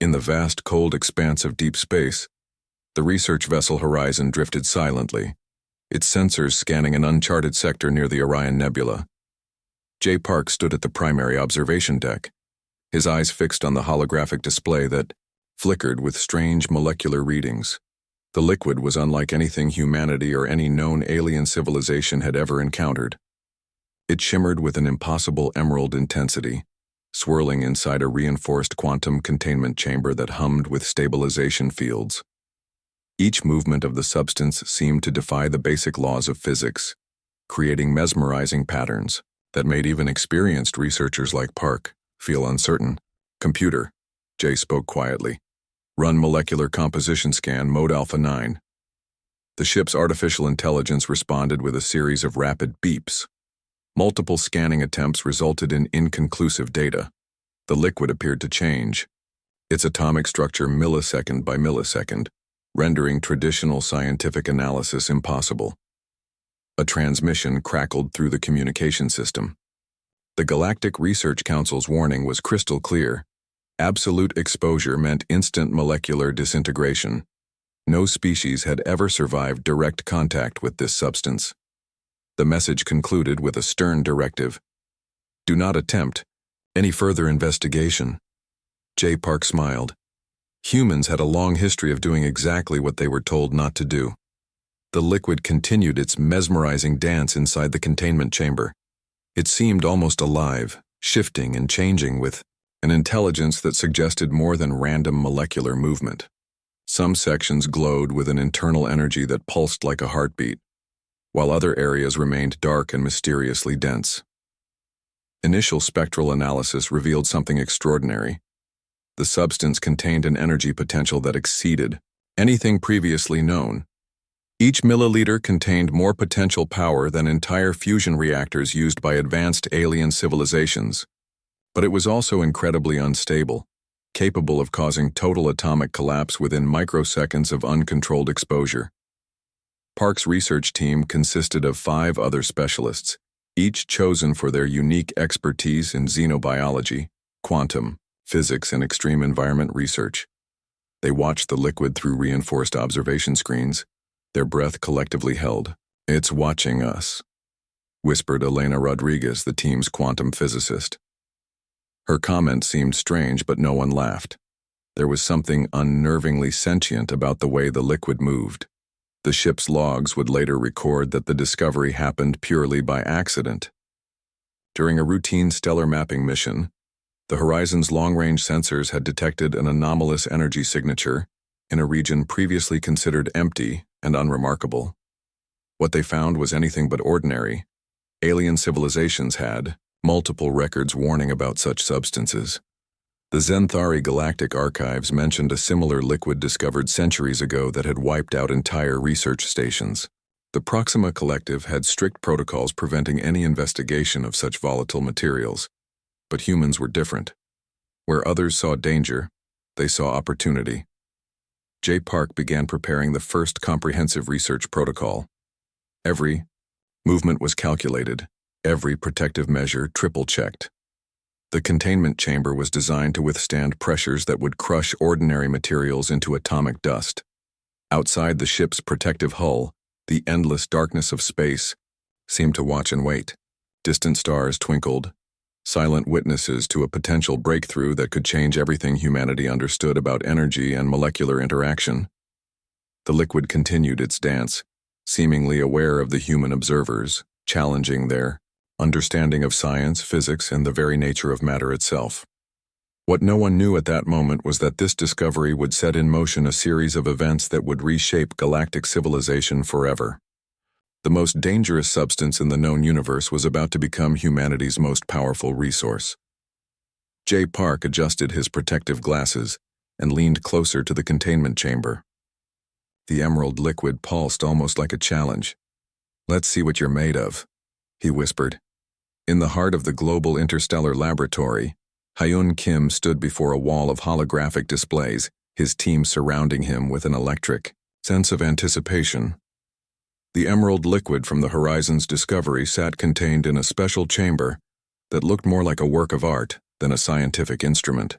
In the vast, cold expanse of deep space, the research vessel Horizon drifted silently, its sensors scanning an uncharted sector near the Orion Nebula. J. Park stood at the primary observation deck, his eyes fixed on the holographic display that flickered with strange molecular readings. The liquid was unlike anything humanity or any known alien civilization had ever encountered. It shimmered with an impossible emerald intensity, swirling inside a reinforced quantum containment chamber that hummed with stabilization fields. Each movement of the substance seemed to defy the basic laws of physics, creating mesmerizing patterns that made even experienced researchers like Park feel uncertain. "Computer," Jay spoke quietly. "Run molecular composition scan mode Alpha 9. The ship's artificial intelligence responded with a series of rapid beeps. Multiple scanning attempts resulted in inconclusive data. The liquid appeared to change, its atomic structure millisecond by millisecond, rendering traditional scientific analysis impossible. A transmission crackled through the communication system. The Galactic Research Council's warning was crystal clear. Absolute exposure meant instant molecular disintegration. No species had ever survived direct contact with this substance. The message concluded with a stern directive: "Do not attempt any further investigation." J. Park smiled. Humans had a long history of doing exactly what they were told not to do. The liquid continued its mesmerizing dance inside the containment chamber. It seemed almost alive, shifting and changing with an intelligence that suggested more than random molecular movement. Some sections glowed with an internal energy that pulsed like a heartbeat, while other areas remained dark and mysteriously dense. Initial spectral analysis revealed something extraordinary. The substance contained an energy potential that exceeded anything previously known. Each milliliter contained more potential power than entire fusion reactors used by advanced alien civilizations. But it was also incredibly unstable, capable of causing total atomic collapse within microseconds of uncontrolled exposure. Park's research team consisted of 5 other specialists, each chosen for their unique expertise in xenobiology, quantum, physics, and extreme environment research. They watched the liquid through reinforced observation screens, their breath collectively held. "It's watching us," whispered Elena Rodriguez, the team's quantum physicist. Her comment seemed strange, but no one laughed. There was something unnervingly sentient about the way the liquid moved. The ship's logs would later record that the discovery happened purely by accident. During a routine stellar mapping mission, the Horizon's long-range sensors had detected an anomalous energy signature in a region previously considered empty and unremarkable. What they found was anything but ordinary. Alien civilizations had multiple records warning about such substances. The Zenthari Galactic Archives mentioned a similar liquid discovered centuries ago that had wiped out entire research stations. The Proxima Collective had strict protocols preventing any investigation of such volatile materials. But humans were different. Where others saw danger, they saw opportunity. J. Park began preparing the first comprehensive research protocol. Every movement was calculated, every protective measure triple-checked. The containment chamber was designed to withstand pressures that would crush ordinary materials into atomic dust. Outside the ship's protective hull, the endless darkness of space seemed to watch and wait. Distant stars twinkled, silent witnesses to a potential breakthrough that could change everything humanity understood about energy and molecular interaction. The liquid continued its dance, seemingly aware of the human observers, challenging their understanding of science, physics, and the very nature of matter itself. What no one knew at that moment was that this discovery would set in motion a series of events that would reshape galactic civilization forever. The most dangerous substance in the known universe was about to become humanity's most powerful resource. J. Park adjusted his protective glasses and leaned closer to the containment chamber. The emerald liquid pulsed almost like a challenge. "Let's see what you're made of," he whispered. In the heart of the global interstellar laboratory, Hyun Kim stood before a wall of holographic displays, his team surrounding him with an electric sense of anticipation. The emerald liquid from the Horizon's discovery sat contained in a special chamber that looked more like a work of art than a scientific instrument.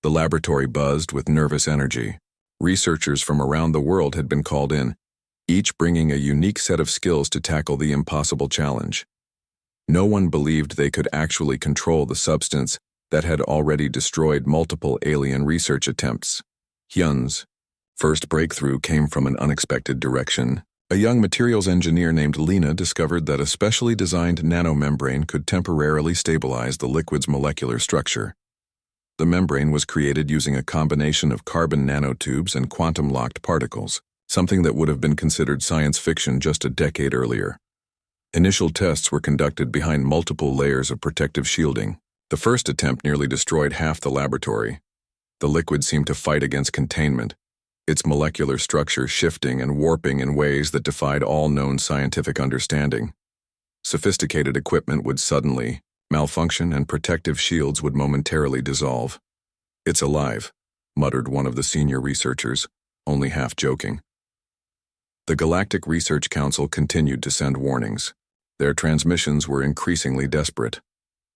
The laboratory buzzed with nervous energy. Researchers from around the world had been called in, each bringing a unique set of skills to tackle the impossible challenge. No one believed they could actually control the substance that had already destroyed multiple alien research attempts. Hyun's first breakthrough came from an unexpected direction. A young materials engineer named Lena discovered that a specially designed nanomembrane could temporarily stabilize the liquid's molecular structure. The membrane was created using a combination of carbon nanotubes and quantum-locked particles, something that would have been considered science fiction just a decade earlier. Initial tests were conducted behind multiple layers of protective shielding. The first attempt nearly destroyed half the laboratory. The liquid seemed to fight against containment, its molecular structure shifting and warping in ways that defied all known scientific understanding. Sophisticated equipment would suddenly malfunction and protective shields would momentarily dissolve. "It's alive," muttered one of the senior researchers, only half joking. The Galactic Research Council continued to send warnings. Their transmissions were increasingly desperate,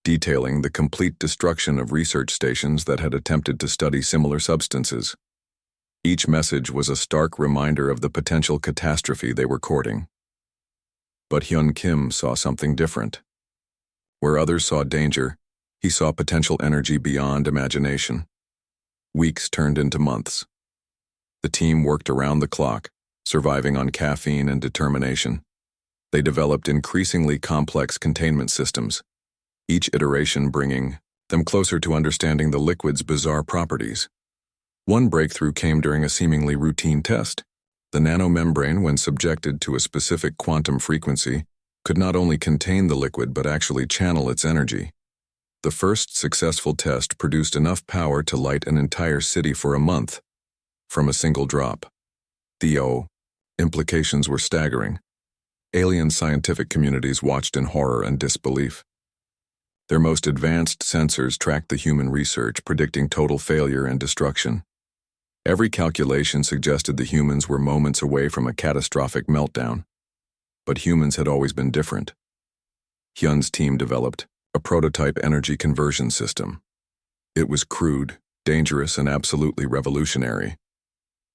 detailing the complete destruction of research stations that had attempted to study similar substances. Each message was a stark reminder of the potential catastrophe they were courting. But Hyun Kim saw something different. Where others saw danger, he saw potential energy beyond imagination. Weeks turned into months. The team worked around the clock, surviving on caffeine and determination. They developed increasingly complex containment systems, each iteration bringing them closer to understanding the liquid's bizarre properties. One breakthrough came during a seemingly routine test. The nanomembrane, when subjected to a specific quantum frequency, could not only contain the liquid but actually channel its energy. The first successful test produced enough power to light an entire city for a month from a single drop. The implications were staggering. Alien scientific communities watched in horror and disbelief. Their most advanced sensors tracked the human research, predicting total failure and destruction. Every calculation suggested the humans were moments away from a catastrophic meltdown. But humans had always been different. Hyun's team developed a prototype energy conversion system. It was crude, dangerous, and absolutely revolutionary.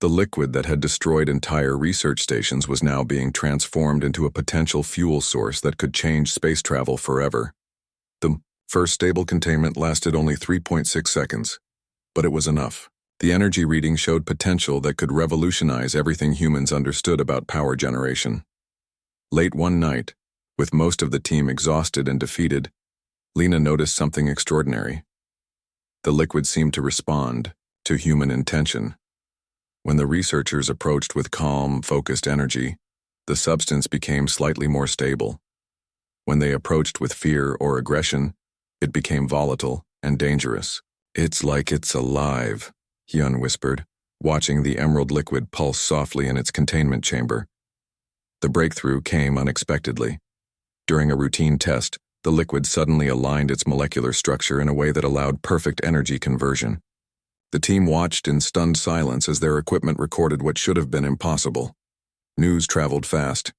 The liquid that had destroyed entire research stations was now being transformed into a potential fuel source that could change space travel forever. The first stable containment lasted only 3.6 seconds, but it was enough. The energy reading showed potential that could revolutionize everything humans understood about power generation. Late one night, with most of the team exhausted and defeated, Lena noticed something extraordinary. The liquid seemed to respond to human intention. When the researchers approached with calm, focused energy, the substance became slightly more stable. When they approached with fear or aggression, it became volatile and dangerous. "It's like it's alive," Hyun whispered, watching the emerald liquid pulse softly in its containment chamber. The breakthrough came unexpectedly. During a routine test, the liquid suddenly aligned its molecular structure in a way that allowed perfect energy conversion. The team watched in stunned silence as their equipment recorded what should have been impossible. News traveled fast.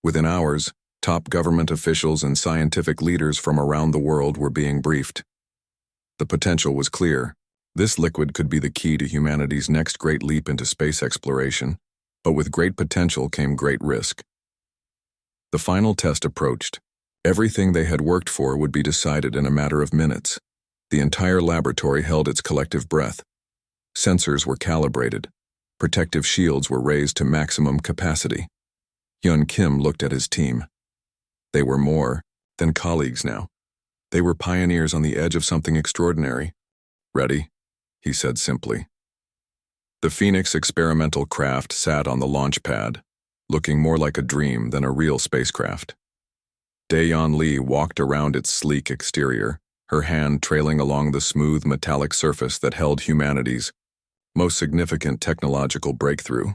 Within hours, top government officials and scientific leaders from around the world were being briefed. The potential was clear. This liquid could be the key to humanity's next great leap into space exploration, but with great potential came great risk. The final test approached. Everything they had worked for would be decided in a matter of minutes. The entire laboratory held its collective breath. Sensors were calibrated. Protective shields were raised to maximum capacity. Hyun Kim looked at his team. They were more than colleagues now. They were pioneers on the edge of something extraordinary. "Ready?" he said simply. The Phoenix experimental craft sat on the launch pad, looking more like a dream than a real spacecraft. Daeyeon Lee walked around its sleek exterior, her hand trailing along the smooth metallic surface that held humanity's most significant technological breakthrough.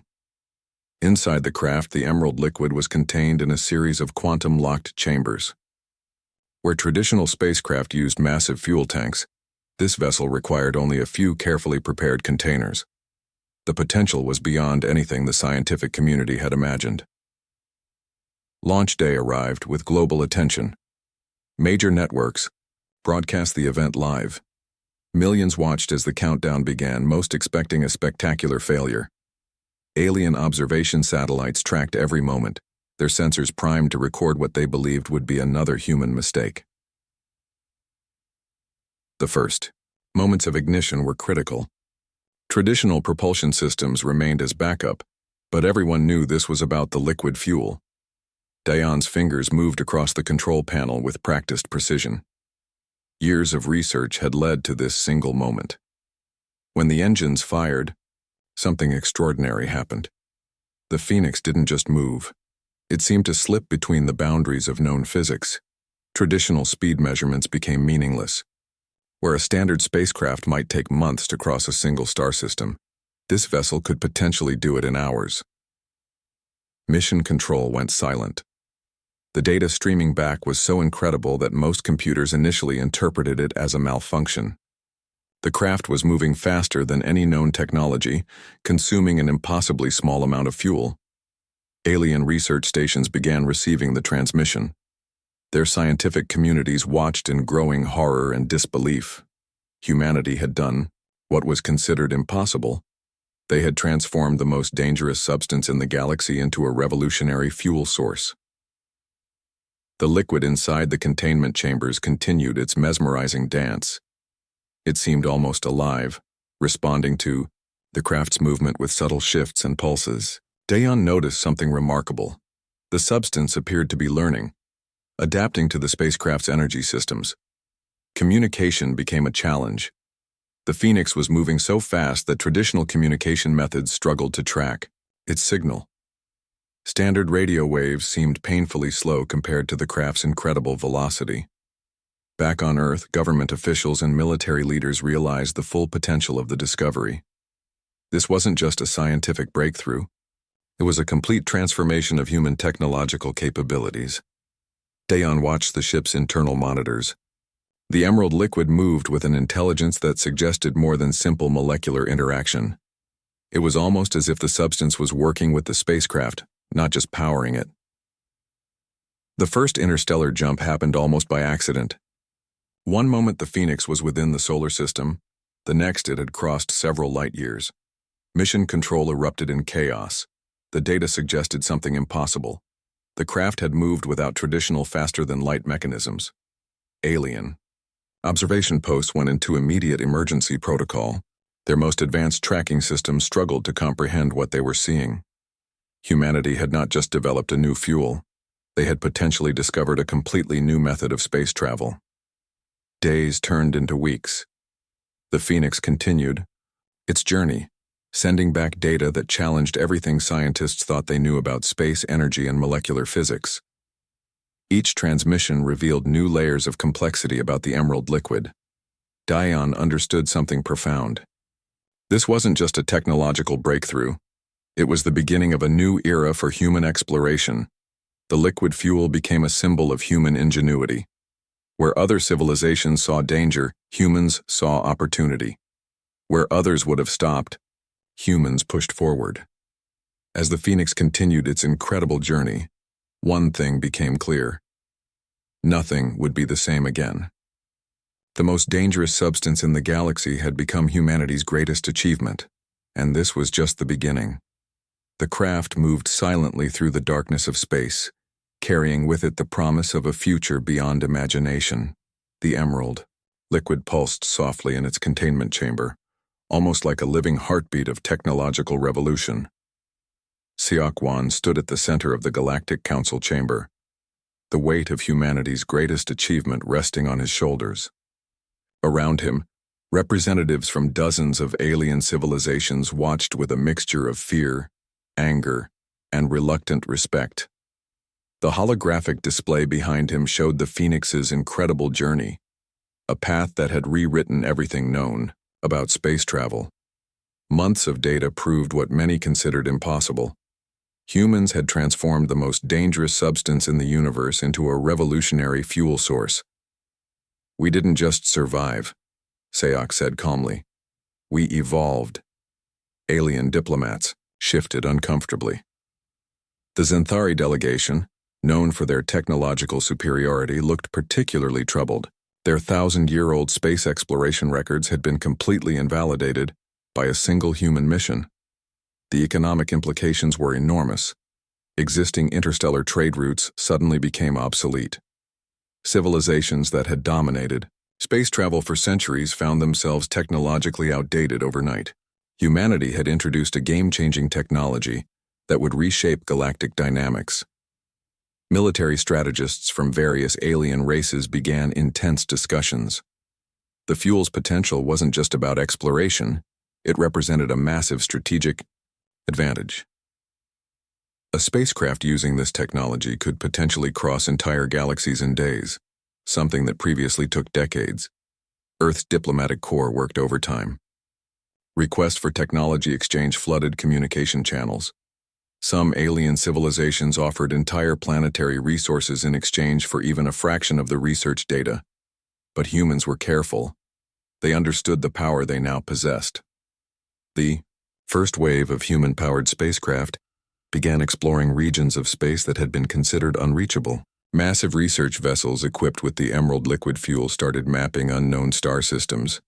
Inside the craft, the emerald liquid was contained in a series of quantum-locked chambers. Where traditional spacecraft used massive fuel tanks, this vessel required only a few carefully prepared containers. The potential was beyond anything the scientific community had imagined. Launch day arrived with global attention. Major networks broadcast the event live. Millions watched as the countdown began, most expecting a spectacular failure. Alien observation satellites tracked every moment, their sensors primed to record what they believed would be another human mistake. The first moments of ignition were critical. Traditional propulsion systems remained as backup, but everyone knew this was about the liquid fuel. Diane's fingers moved across the control panel with practiced precision. Years of research had led to this single moment. When the engines fired, something extraordinary happened. The Phoenix didn't just move. It seemed to slip between the boundaries of known physics. Traditional speed measurements became meaningless. Where a standard spacecraft might take months to cross a single star system, this vessel could potentially do it in hours. Mission control went silent. The data streaming back was so incredible that most computers initially interpreted it as a malfunction. The craft was moving faster than any known technology, consuming an impossibly small amount of fuel. Alien research stations began receiving the transmission. Their scientific communities watched in growing horror and disbelief. Humanity had done what was considered impossible. They had transformed the most dangerous substance in the galaxy into a revolutionary fuel source. The liquid inside the containment chambers continued its mesmerizing dance. It seemed almost alive, responding to the craft's movement with subtle shifts and pulses. Diane noticed something remarkable. The substance appeared to be learning, adapting to the spacecraft's energy systems. Communication became a challenge. The Phoenix was moving so fast that traditional communication methods struggled to track its signal. Standard radio waves seemed painfully slow compared to the craft's incredible velocity. Back on Earth, government officials and military leaders realized the full potential of the discovery. This wasn't just a scientific breakthrough. It was a complete transformation of human technological capabilities. Diane watched the ship's internal monitors. The emerald liquid moved with an intelligence that suggested more than simple molecular interaction. It was almost as if the substance was working with the spacecraft, not just powering it. The first interstellar jump happened almost by accident. One moment the Phoenix was within the solar system, the next it had crossed several light years. Mission control erupted in chaos. The data suggested something impossible. The craft had moved without traditional faster-than-light mechanisms. Alien. Observation posts went into immediate emergency protocol. Their most advanced tracking systems struggled to comprehend what they were seeing. Humanity had not just developed a new fuel. They had potentially discovered a completely new method of space travel. Days turned into weeks. The Phoenix continued its journey, sending back data that challenged everything scientists thought they knew about space, energy, and molecular physics. Each transmission revealed new layers of complexity about the emerald liquid. Diane understood something profound. This wasn't just a technological breakthrough. It was the beginning of a new era for human exploration. The liquid fuel became a symbol of human ingenuity. Where other civilizations saw danger, humans saw opportunity. Where others would have stopped, humans pushed forward. As the Phoenix continued its incredible journey, one thing became clear. Nothing would be the same again. The most dangerous substance in the galaxy had become humanity's greatest achievement, and this was just the beginning. The craft moved silently through the darkness of space, carrying with it the promise of a future beyond imagination. The emerald liquid pulsed softly in its containment chamber, almost like a living heartbeat of technological revolution. Seok-Wan stood at the center of the Galactic Council chamber, the weight of humanity's greatest achievement resting on his shoulders. Around him, representatives from dozens of alien civilizations watched with a mixture of fear, anger, and reluctant respect. The holographic display behind him showed the Phoenix's incredible journey, a path that had rewritten everything known about space travel. Months of data proved what many considered impossible. Humans had transformed the most dangerous substance in the universe into a revolutionary fuel source. "We didn't just survive," Seok said calmly. "We evolved." Alien diplomats shifted uncomfortably. The Xanthari delegation, known for their technological superiority, looked particularly troubled. Their thousand-year-old space exploration records had been completely invalidated by a single human mission. The economic implications were enormous. Existing interstellar trade routes suddenly became obsolete. Civilizations that had dominated space travel for centuries found themselves technologically outdated overnight. Humanity had introduced a game-changing technology that would reshape galactic dynamics. Military strategists from various alien races began intense discussions. The fuel's potential wasn't just about exploration, it represented a massive strategic advantage. A spacecraft using this technology could potentially cross entire galaxies in days, something that previously took decades. Earth's diplomatic corps worked overtime. Requests for technology exchange flooded communication channels. Some alien civilizations offered entire planetary resources in exchange for even a fraction of the research data. But humans were careful. They understood the power they now possessed. The first wave of human-powered spacecraft began exploring regions of space that had been considered unreachable. Massive research vessels equipped with the emerald liquid fuel started mapping unknown star systems,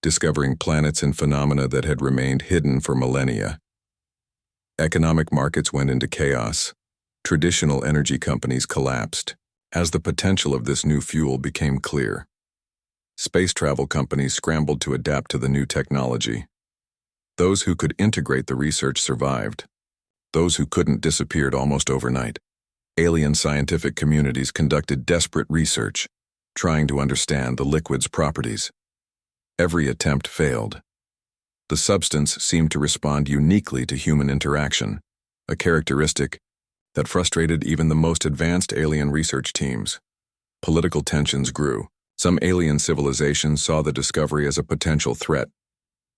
discovering planets and phenomena that had remained hidden for millennia. Economic markets went into chaos. Traditional energy companies collapsed as the potential of this new fuel became clear. Space travel companies scrambled to adapt to the new technology. Those who could integrate the research survived. Those who couldn't disappeared almost overnight. Alien scientific communities conducted desperate research, trying to understand the liquid's properties. Every attempt failed. The substance seemed to respond uniquely to human interaction, a characteristic that frustrated even the most advanced alien research teams. Political tensions grew. Some alien civilizations saw the discovery as a potential threat.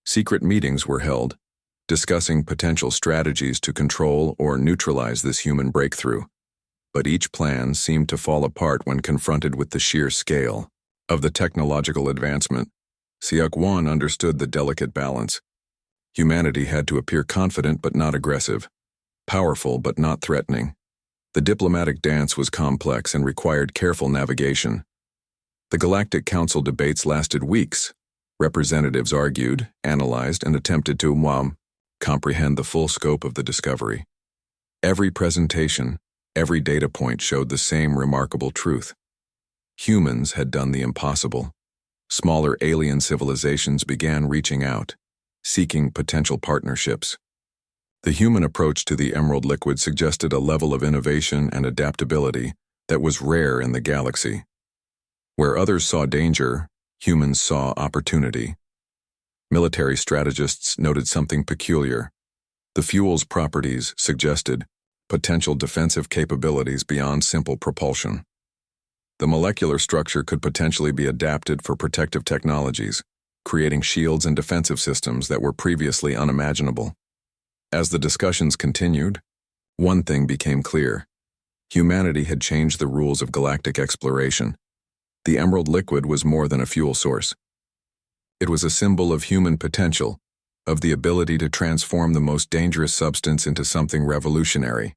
Secret meetings were held, discussing potential strategies to control or neutralize this human breakthrough. But each plan seemed to fall apart when confronted with the sheer scale of the technological advancement. HFY understood the delicate balance. Humanity had to appear confident but not aggressive, powerful but not threatening. The diplomatic dance was complex and required careful navigation. The Galactic Council debates lasted weeks. Representatives argued, analyzed, and attempted to comprehend the full scope of the discovery. Every presentation, every data point showed the same remarkable truth. Humans had done the impossible. Smaller alien civilizations began reaching out, seeking potential partnerships. The human approach to the emerald liquid suggested a level of innovation and adaptability that was rare in the galaxy. Where others saw danger, humans saw opportunity. Military strategists noted something peculiar. The fuel's properties suggested potential defensive capabilities beyond simple propulsion. The molecular structure could potentially be adapted for protective technologies, creating shields and defensive systems that were previously unimaginable. As the discussions continued, one thing became clear. Humanity had changed the rules of galactic exploration. The emerald liquid was more than a fuel source. It was a symbol of human potential, of the ability to transform the most dangerous substance into something revolutionary.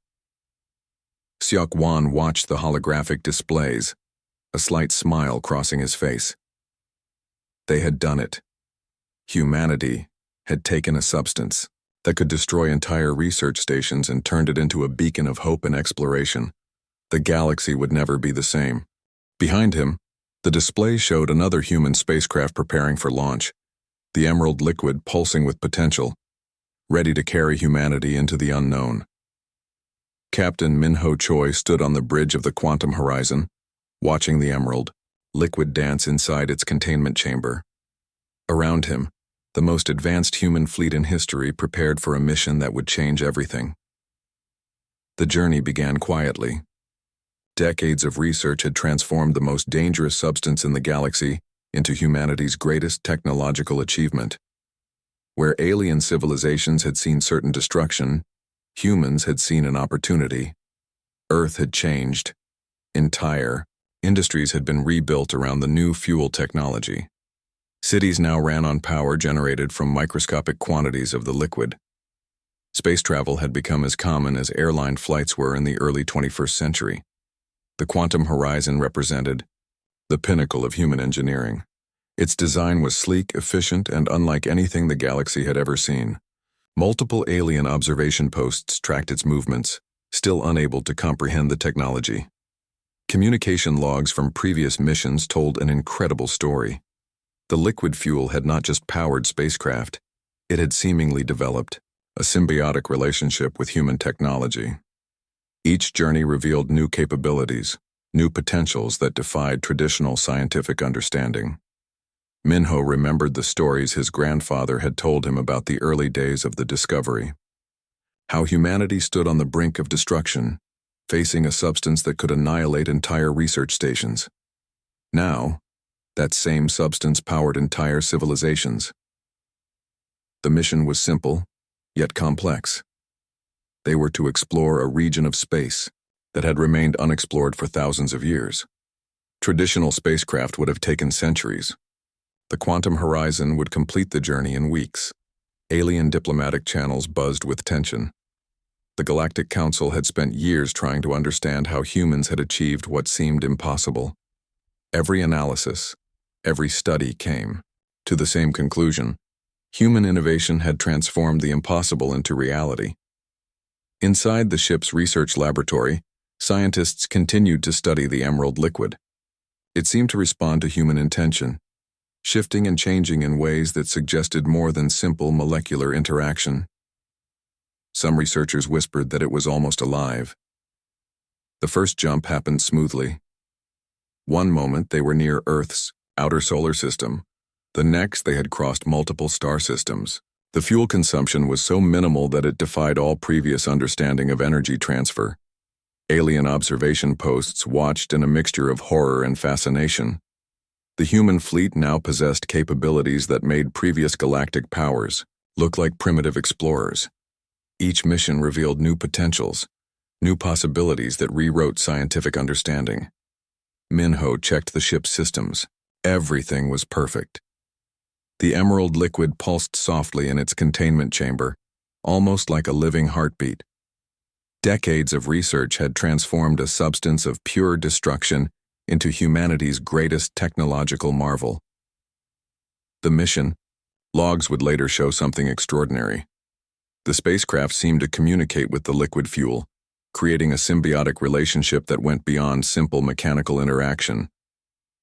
HFY watched the holographic displays, a slight smile crossing his face. They had done it. Humanity had taken a substance that could destroy entire research stations and turned it into a beacon of hope and exploration. The galaxy would never be the same. Behind him, the display showed another human spacecraft preparing for launch, the emerald liquid pulsing with potential, ready to carry humanity into the unknown. Captain Minho Choi stood on the bridge of the quantum horizon, watching the emerald liquid dance inside its containment chamber. Around him, the most advanced human fleet in history prepared for a mission that would change everything. The journey began quietly. Decades of research had transformed the most dangerous substance in the galaxy into humanity's greatest technological achievement. Where alien civilizations had seen certain destruction, humans had seen an opportunity. Earth had changed. Entire industries had been rebuilt around the new fuel technology. Cities now ran on power generated from microscopic quantities of the liquid. Space travel had become as common as airline flights were in the early 21st century. The quantum horizon represented the pinnacle of human engineering. Its design was sleek, efficient, and unlike anything the galaxy had ever seen. Multiple alien observation posts tracked its movements, still unable to comprehend the technology. Communication logs from previous missions told an incredible story. The liquid fuel had not just powered spacecraft, it had seemingly developed a symbiotic relationship with human technology. Each journey revealed new capabilities, new potentials that defied traditional scientific understanding. Minho remembered the stories his grandfather had told him about the early days of the discovery. How humanity stood on the brink of destruction, facing a substance that could annihilate entire research stations. Now, that same substance powered entire civilizations. The mission was simple, yet complex. They were to explore a region of space that had remained unexplored for thousands of years. Traditional spacecraft would have taken centuries. The quantum horizon would complete the journey in weeks. Alien diplomatic channels buzzed with tension. The Galactic Council had spent years trying to understand how humans had achieved what seemed impossible. Every analysis, every study came to the same conclusion. Human innovation had transformed the impossible into reality. Inside the ship's research laboratory, scientists continued to study the emerald liquid. It seemed to respond to human intention, shifting and changing in ways that suggested more than simple molecular interaction. Some researchers whispered that it was almost alive. The first jump happened smoothly. One moment they were near Earth's outer solar system. The next they had crossed multiple star systems. The fuel consumption was so minimal that it defied all previous understanding of energy transfer. Alien observation posts watched in a mixture of horror and fascination. The human fleet now possessed capabilities that made previous galactic powers look like primitive explorers. Each mission revealed new potentials, new possibilities that rewrote scientific understanding. Minho checked the ship's systems. Everything was perfect. The emerald liquid pulsed softly in its containment chamber, almost like a living heartbeat. Decades of research had transformed a substance of pure destruction into humanity's greatest technological marvel. The mission, logs would later show something extraordinary. The spacecraft seemed to communicate with the liquid fuel, creating a symbiotic relationship that went beyond simple mechanical interaction.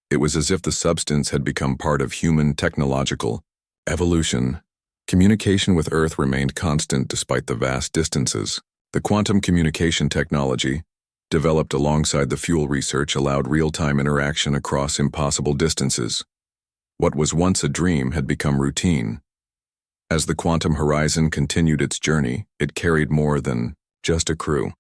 It was as if the substance had become part of human technological evolution. Communication with Earth remained constant despite the vast distances. The quantum communication technology, developed alongside the fuel research, allowed real-time interaction across impossible distances. What was once a dream had become routine. As the quantum horizon continued its journey, it carried more than just a crew.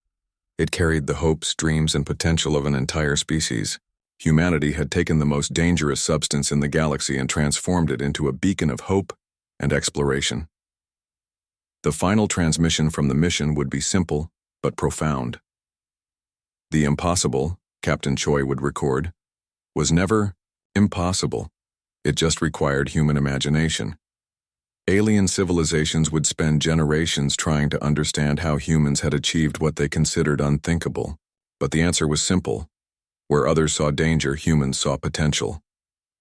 It carried the hopes, dreams, and potential of an entire species. Humanity had taken the most dangerous substance in the galaxy and transformed it into a beacon of hope and exploration. The final transmission from the mission would be simple but profound. The impossible, Captain Choi would record, was never impossible. It just required human imagination. Alien civilizations would spend generations trying to understand how humans had achieved what they considered unthinkable. But the answer was simple. Where others saw danger, humans saw potential.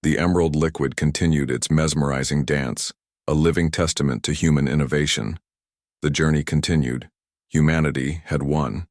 The emerald liquid continued its mesmerizing dance, a living testament to human innovation. The journey continued. Humanity had won.